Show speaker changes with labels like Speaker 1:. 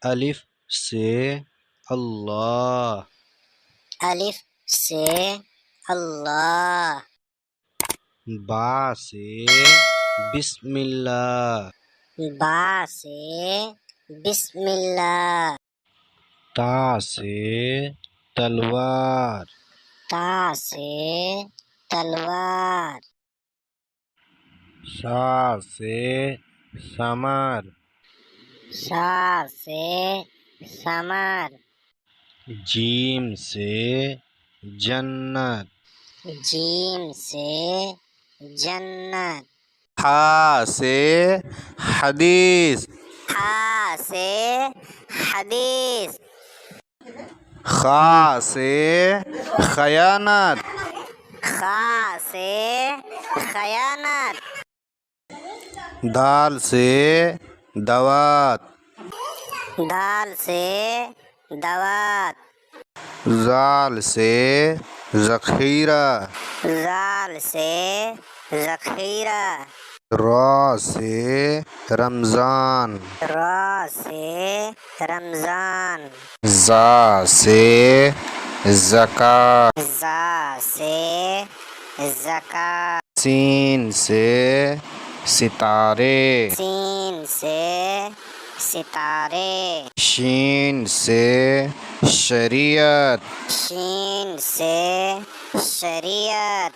Speaker 1: الف سے اللہ،
Speaker 2: الف سے اللہ،
Speaker 1: با سے بسم اللہ،
Speaker 2: با سے بسم اللہ،
Speaker 1: تا سے تلوار،
Speaker 2: تا سے تلوار،
Speaker 1: سا سے ثمر،
Speaker 2: سا سے ثمر،
Speaker 1: جیم سے جنت،
Speaker 2: جیم سے جنت،
Speaker 1: حا سے حدیث،
Speaker 2: حا سے حدیث،
Speaker 1: خا سے خیانت،
Speaker 2: خا سے خیانت،
Speaker 1: دال سے دوات،
Speaker 2: دال سے دوات،
Speaker 1: زال سے ذخیرہ،
Speaker 2: زال سے ذخیرہ،
Speaker 1: را سے رمضان،
Speaker 2: را سے رمضان،
Speaker 1: زا سے زکوٰۃ،
Speaker 2: زا سے زکوٰۃ،
Speaker 1: سین سے ستارے،
Speaker 2: سین سے ستارے،
Speaker 1: شین سے شریعت،
Speaker 2: شین سے شریعت،